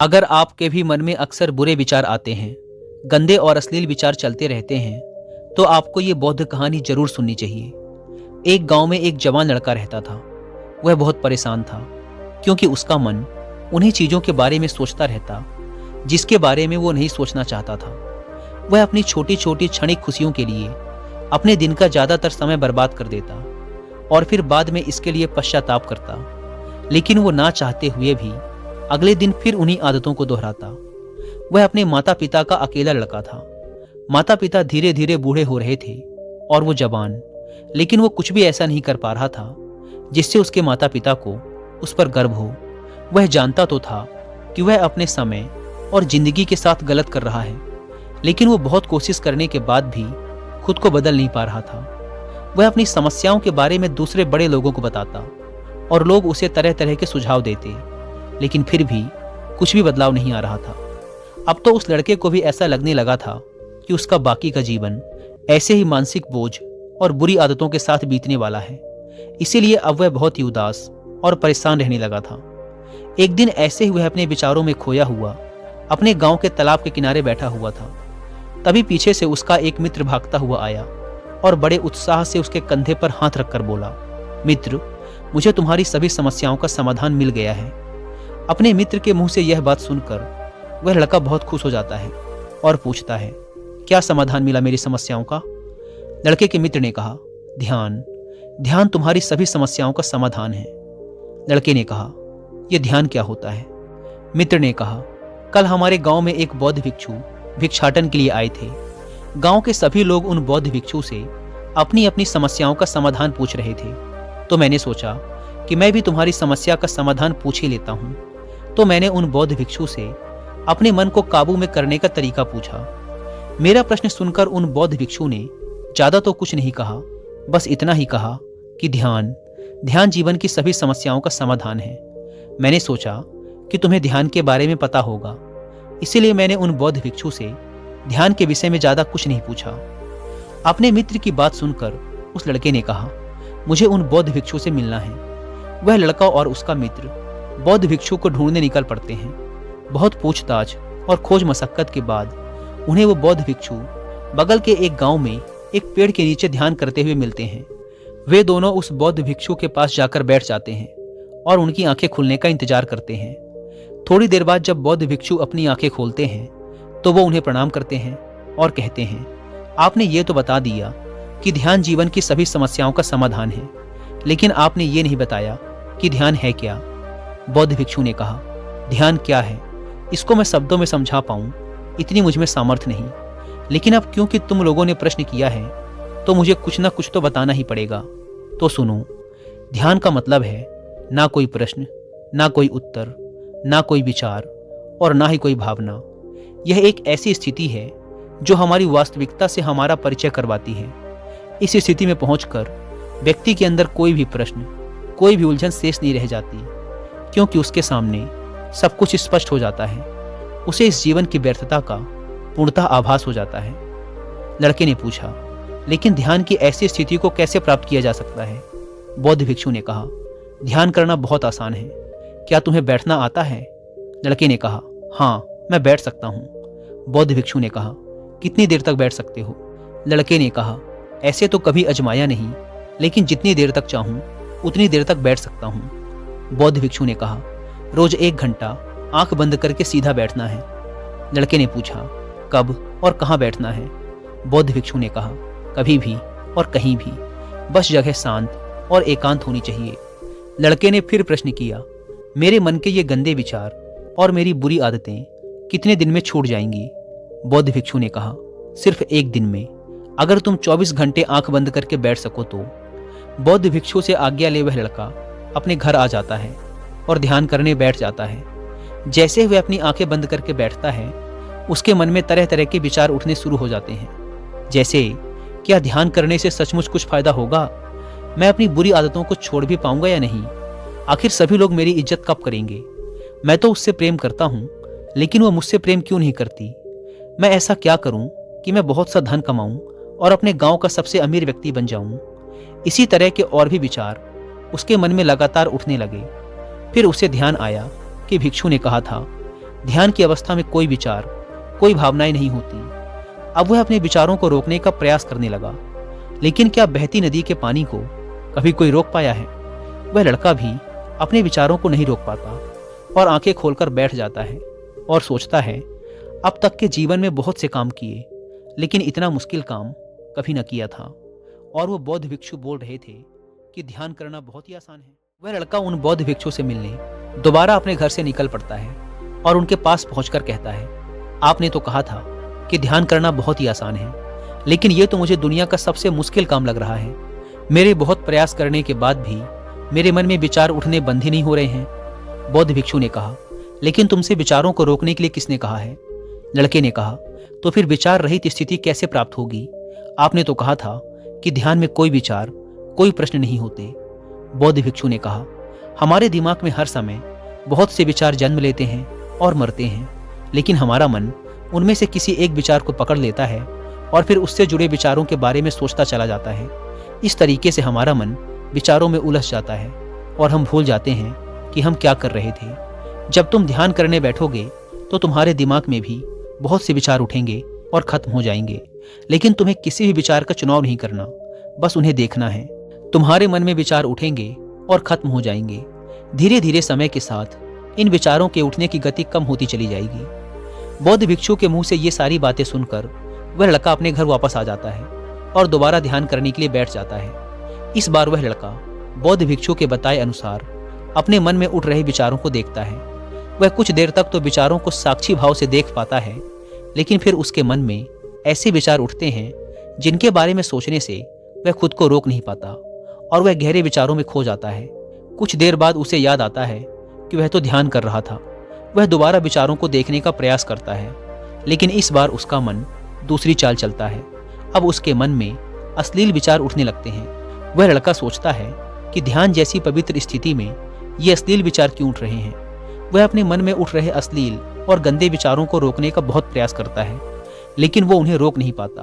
अगर आपके भी मन में अक्सर बुरे विचार आते हैं, गंदे और अश्लील विचार चलते रहते हैं, तो आपको ये बौद्ध कहानी जरूर सुननी चाहिए। एक गांव में एक जवान लड़का रहता था। वह बहुत परेशान था, क्योंकि उसका मन उन्हीं चीज़ों के बारे में सोचता रहता जिसके बारे में वो नहीं सोचना चाहता था। वह अपनी छोटी छोटी क्षणिक खुशियों के लिए अपने दिन का ज़्यादातर समय बर्बाद कर देता और फिर बाद में इसके लिए पश्चाताप करता। लेकिन वो ना चाहते हुए भी अगले दिन फिर उन्हीं आदतों को दोहराता। वह अपने माता पिता का अकेला लड़का था। माता पिता धीरे धीरे बूढ़े हो रहे थे और वो जवान, लेकिन वो कुछ भी ऐसा नहीं कर पा रहा था जिससे उसके माता पिता को उस पर गर्व हो। वह जानता तो था कि वह अपने समय और जिंदगी के साथ गलत कर रहा है, लेकिन वो बहुत कोशिश करने के बाद भी खुद को बदल नहीं पा रहा था। वह अपनी समस्याओं के बारे में दूसरे बड़े लोगों को बताता और लोग उसे तरह तरह के सुझाव देते, लेकिन फिर भी कुछ भी बदलाव नहीं आ रहा था। अब तो उस लड़के को भी ऐसा लगने लगा था कि उसका बाकी का जीवन ऐसे ही मानसिक बोझ और बुरी आदतों के साथ बीतने वाला है। इसीलिए अब वह बहुत ही उदास और परेशान रहने लगा था। एक दिन ऐसे ही वह अपने विचारों में खोया हुआ अपने गांव के तालाब के किनारे बैठा हुआ था। तभी पीछे से उसका एक मित्र भागता हुआ आया और बड़े उत्साह से उसके कंधे पर हाथ रखकर बोला, मित्र, मुझे तुम्हारी सभी समस्याओं का समाधान मिल गया है। अपने मित्र के मुंह से यह बात सुनकर वह लड़का बहुत खुश हो जाता है और पूछता है, क्या समाधान मिला मेरी समस्याओं का? लड़के के मित्र ने कहा, ध्यान। ध्यान तुम्हारी सभी समस्याओं का समाधान है। लड़के ने कहा, यह ध्यान क्या होता है? मित्र ने कहा, कल हमारे गांव में एक बौद्ध भिक्षु भिक्षाटन के लिए आए थे। गांव के सभी लोग उन बौद्ध भिक्षु से अपनी अपनी समस्याओं का समाधान पूछ रहे थे। तो मैंने सोचा कि मैं भी तुम्हारी समस्या का समाधान पूछ ही लेता हूँ। तो मैंने उन बौद्ध भिक्षु से अपने मन को काबू में करने का तरीका पूछा। मेरा प्रश्न सुनकर उन बौद्ध भिक्षु ने ज्यादा तो कुछ नहीं कहा, बस इतना ही कहा कि ध्यान, ध्यान जीवन की सभी समस्याओं का समाधान है। मैंने सोचा कि तुम्हें ध्यान के बारे में पता होगा, इसीलिए मैंने उन बौद्ध भिक्षु से ध्यान के विषय में ज्यादा कुछ नहीं पूछा। अपने मित्र की बात सुनकर उस लड़के ने कहा, मुझे उन बौद्ध भिक्षु से मिलना है। वह लड़का और उसका मित्र बौद्ध भिक्षु को ढूंढने निकल पड़ते हैं। बहुत पूछताछ और खोज मशक्कत के बाद उन्हें वो बौद्ध भिक्षु बगल के एक गांव में एक पेड़ के नीचे ध्यान करते हुए मिलते हैं। वे दोनों उस बौद्ध भिक्षु के पास जाकर बैठ जाते हैं और उनकी आंखें खुलने का इंतजार करते हैं। थोड़ी देर बाद जब बौद्ध भिक्षु अपनी आंखें खोलते हैं तो वो उन्हें प्रणाम करते हैं और कहते हैं, आपने ये तो बता दिया कि ध्यान जीवन की सभी समस्याओं का समाधान है, लेकिन आपने ये नहीं बताया कि ध्यान है क्या। बौद्ध भिक्षु ने कहा, ध्यान क्या है इसको मैं शब्दों में समझा पाऊं इतनी मुझ में सामर्थ्य नहीं, लेकिन अब क्योंकि तुम लोगों ने प्रश्न किया है तो मुझे कुछ ना कुछ तो बताना ही पड़ेगा। तो सुनो, ध्यान का मतलब है ना कोई प्रश्न, ना कोई उत्तर, ना कोई विचार और ना ही कोई भावना। यह एक ऐसी स्थिति है जो हमारी वास्तविकता से हमारा परिचय करवाती है। इस स्थिति में पहुंचकर व्यक्ति के अंदर कोई भी प्रश्न, कोई भी उलझन शेष नहीं रह जाती, क्योंकि उसके सामने सब कुछ स्पष्ट हो जाता है। उसे इस जीवन की व्यर्थता का पूर्णतः आभास हो जाता है। लड़के ने पूछा, लेकिन ध्यान की ऐसी स्थिति को कैसे प्राप्त किया जा सकता है? बौद्ध भिक्षु ने कहा, ध्यान करना बहुत आसान है। क्या तुम्हें बैठना आता है? लड़के ने कहा, हाँ, मैं बैठ सकता हूँ। बौद्ध भिक्षु ने कहा, कितनी देर तक बैठ सकते हो? लड़के ने कहा, ऐसे तो कभी आजमाया नहीं, लेकिन जितनी देर तक चाहूँ उतनी देर तक बैठ सकता हूँ। बौद्ध भिक्षु ने कहा, रोज 1 घंटा आंख बंद करके सीधा बैठना है। लड़के ने पूछा, कब और कहाँ बैठना है? बौद्ध भिक्षु ने कहा, कभी भी और कहीं भी, बस जगह शांत और एकांत होनी चाहिए। लड़के ने फिर प्रश्न किया, मेरे मन के ये गंदे विचार और मेरी बुरी आदतें कितने दिन में छूट जाएंगी? बौद्ध भिक्षु ने कहा, सिर्फ 1 दिन में, अगर तुम 24 घंटे आंख बंद करके बैठ सको तो। बौद्ध भिक्षु से आज्ञा ले वह लड़का अपने घर आ जाता है और ध्यान करने बैठ जाता है। जैसे वह अपनी आंखें बंद करके बैठता है, उसके मन में तरह तरह के विचार उठने शुरू हो जाते हैं। जैसे, क्या ध्यान करने से सचमुच कुछ फायदा होगा? मैं अपनी बुरी आदतों को छोड़ भी पाऊंगा या नहीं? आखिर सभी लोग मेरी इज्जत कब करेंगे? मैं तो उससे प्रेम करता हूँ, लेकिन वो मुझसे प्रेम क्यों नहीं करती? मैं ऐसा क्या करूँ कि मैं बहुत सा धन कमाऊँ और अपने गांव का सबसे अमीर व्यक्ति बन जाऊँ? इसी तरह के और भी विचार उसके मन में लगातार उठने लगे। फिर उसे ध्यान आया कि भिक्षु ने कहा था, ध्यान की अवस्था में कोई विचार, कोई भावनाएं नहीं होती। अब वह अपने विचारों को रोकने का प्रयास करने लगा, लेकिन क्या बहती नदी के पानी को कभी कोई रोक पाया है? वह लड़का भी अपने विचारों को नहीं रोक पाता और आंखें खोलकर बैठ जाता है और सोचता है, अब तक के जीवन में बहुत से काम किए, लेकिन इतना मुश्किल काम कभी न किया था। और वो बौद्ध भिक्षु बोल रहे थे कि ध्यान करना बहुत ही आसान है। वह लड़का उन बौद्ध भिक्षु से मिलने दोबारा अपने घर से निकल पड़ता है और उनके पास पहुंचकर कहता है, आपने तो कहा था कि ध्यान करना बहुत ही आसान है, लेकिन ये तो मुझे दुनिया का सबसे मुश्किल काम लग रहा है। मेरे बहुत प्रयास करने के बाद भी मेरे मन में विचार उठने बंद ही नहीं हो रहे हैं। बौद्ध भिक्षु ने कहा, लेकिन तुमसे विचारों को रोकने के लिए किसने कहा है? लड़के ने कहा, तो फिर विचार रहित स्थिति कैसे प्राप्त होगी? आपने तो कहा था कि ध्यान में कोई विचार, कोई प्रश्न नहीं होते। बौद्ध भिक्षु ने कहा, हमारे दिमाग में हर समय बहुत से विचार जन्म लेते हैं और मरते हैं, लेकिन हमारा मन उनमें से किसी एक विचार को पकड़ लेता है और फिर उससे जुड़े विचारों के बारे में सोचता चला जाता है। इस तरीके से हमारा मन विचारों में उलझ जाता है और हम भूल जाते हैं कि हम क्या कर रहे थे। जब तुम ध्यान करने बैठोगे तो तुम्हारे दिमाग में भी बहुत से विचार उठेंगे और खत्म हो जाएंगे, लेकिन तुम्हें किसी भी विचार का चुनाव नहीं करना, बस उन्हें देखना है। तुम्हारे मन में विचार उठेंगे और खत्म हो जाएंगे। धीरे धीरे समय के साथ इन विचारों के उठने की गति कम होती चली जाएगी। बौद्ध भिक्षु के मुंह से ये सारी बातें सुनकर वह लड़का अपने घर वापस आ जाता है और दोबारा ध्यान करने के लिए बैठ जाता है। इस बार वह लड़का बौद्ध भिक्षु के बताए अनुसार अपने मन में उठ रहे विचारों को देखता है। वह कुछ देर तक तो विचारों को साक्षी भाव से देख पाता है, लेकिन फिर उसके मन में ऐसे विचार उठते हैं जिनके बारे में सोचने से वह खुद को रोक नहीं पाता और वह गहरे विचारों में खो जाता है। कुछ देर बाद उसे याद आता है कि वह तो ध्यान कर रहा था। वह दोबारा विचारों को देखने का प्रयास करता है, लेकिन इस बार उसका मन दूसरी चाल चलता है। अब उसके मन में अश्लील विचार उठने लगते हैं। वह लड़का सोचता है कि ध्यान जैसी पवित्र स्थिति में ये अश्लील विचार क्यों उठ रहे हैं। वह अपने मन में उठ रहे अश्लील और गंदे विचारों को रोकने का बहुत प्रयास करता है, लेकिन वो उन्हें रोक नहीं पाता।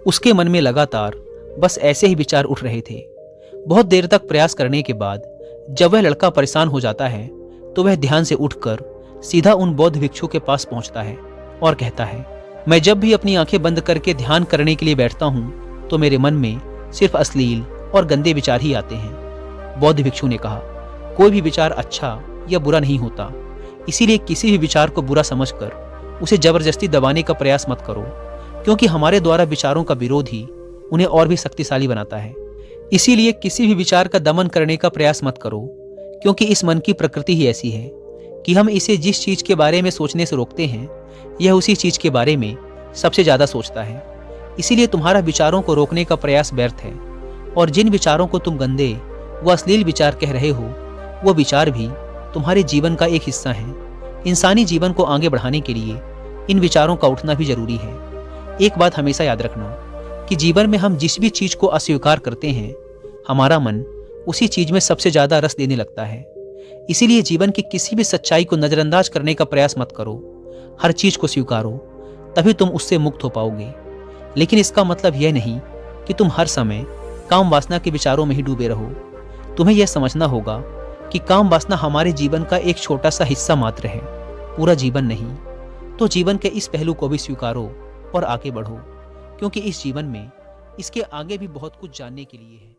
उसके मन में लगातार बस ऐसे ही विचार उठ रहे थे। बहुत देर तक प्रयास करने के बाद जब वह लड़का परेशान हो जाता है तो वह ध्यान से उठकर सीधा उन बौद्ध भिक्षु के पास पहुंचता है और कहता है, मैं जब भी अपनी आंखें बंद करके ध्यान करने के लिए बैठता हूं तो मेरे मन में सिर्फ अश्लील और गंदे विचार ही आते हैं। बौद्ध भिक्षु ने कहा, कोई भी विचार अच्छा या बुरा नहीं होता, इसीलिए किसी भी विचार को बुरा समझकर उसे जबरदस्ती दबाने का प्रयास मत करो, क्योंकि हमारे द्वारा विचारों का विरोध ही उन्हें और भी शक्तिशाली बनाता है। इसीलिए किसी भी विचार का दमन करने का प्रयास मत करो, क्योंकि इस मन की प्रकृति ही ऐसी है कि हम इसे जिस चीज के बारे में सोचने से रोकते हैं, यह उसी चीज के बारे में सबसे ज्यादा सोचता है। इसीलिए तुम्हारा विचारों को रोकने का प्रयास व्यर्थ है, और जिन विचारों को तुम गंदे व अश्लील विचार कह रहे हो, वो विचार भी तुम्हारे जीवन का एक हिस्सा है। इंसानी जीवन को आगे बढ़ाने के लिए इन विचारों का उठना भी जरूरी है। एक बात हमेशा याद रखना कि जीवन में हम जिस भी चीज को अस्वीकार करते हैं, हमारा मन उसी चीज में सबसे ज्यादा रस देने लगता है। इसीलिए जीवन की किसी भी सच्चाई को नजरअंदाज करने का प्रयास मत करो। हर चीज को स्वीकारो, तभी तुम उससे मुक्त हो पाओगे। लेकिन इसका मतलब यह नहीं कि तुम हर समय काम वासना के विचारों में ही डूबे रहो। तुम्हें यह समझना होगा कि काम वासना हमारे जीवन का एक छोटा सा हिस्सा मात्र है, पूरा जीवन नहीं। तो जीवन के इस पहलू को भी स्वीकारो और आगे बढ़ो, क्योंकि इस जीवन में इसके आगे भी बहुत कुछ जानने के लिए है।